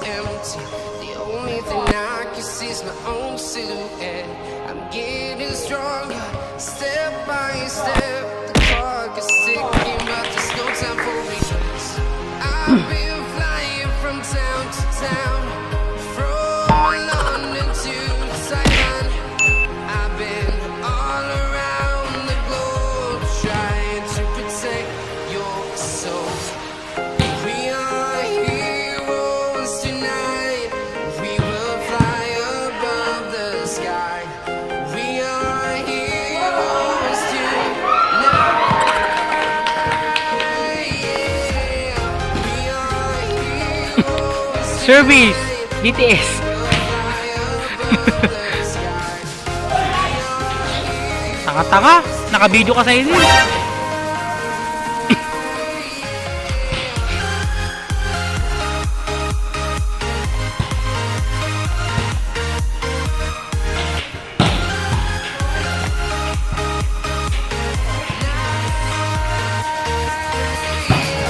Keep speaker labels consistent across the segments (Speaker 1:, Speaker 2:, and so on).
Speaker 1: empty. The only thing I can see is my own silhouette. I'm getting stronger, step by step. The clock is ticking, but there's no time for regrets. I've been flying from town to town, from London to Taiwan. I've been all around the globe trying to protect your soul. We are heroes tonight. We will fly above the sky. We are heroes tonight. Yeah. We are heroes
Speaker 2: Service! BTS! Taka-taka! Naka-video ka sa inyo.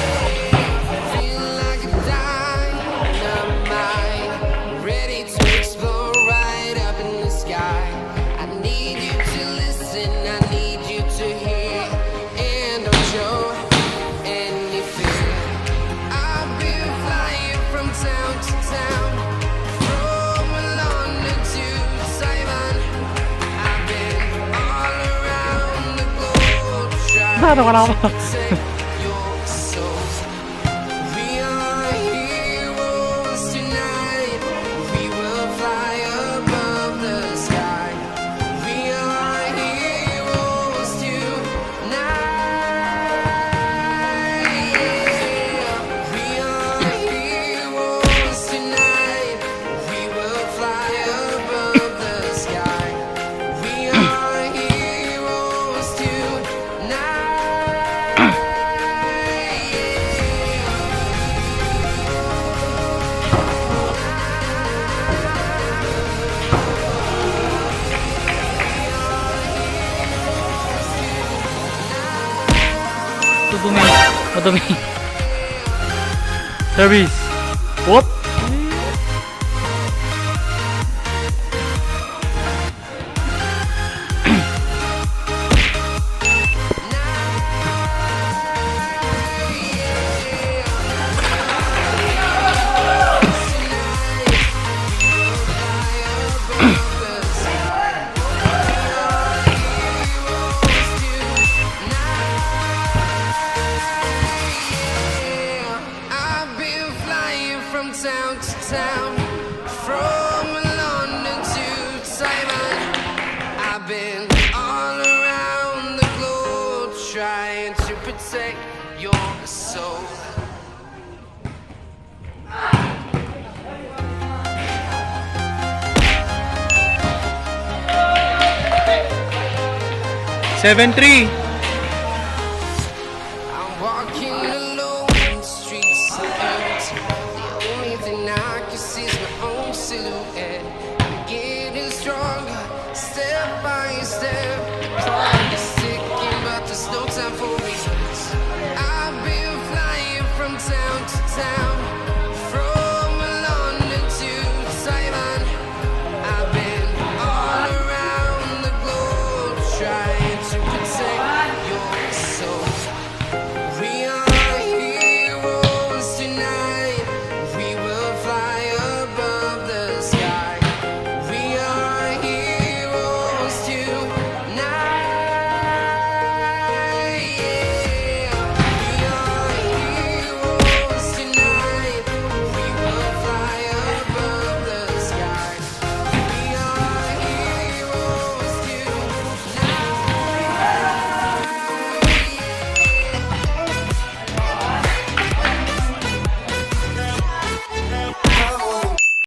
Speaker 1: feel like a dynamite, ready to explode right up in the sky. I need you to listen, I need you to hear, and don't show any fear. I've been flying from town to town, from London to Taiwan. I've been all around the globe trying to protect your soul. We are heroes tonight. We will fly above the sky. We are heroes tonight. Yeah. We are heroes tonight. We will fly above the sky. We are heroes tonight. Yeah.
Speaker 2: Tudumi. Madumi. Service. Whoop.
Speaker 1: I've been flying from town to town, from London to Taiwan. I've been all around the globe trying to protect your soul.
Speaker 2: Seven three.
Speaker 1: I'm walking alone, the streets are empty. The only thing I can see is my own silhouette. I'm getting stronger, step by step. The clock is ticking, but there's no time for regrets. I've been flying from town to town,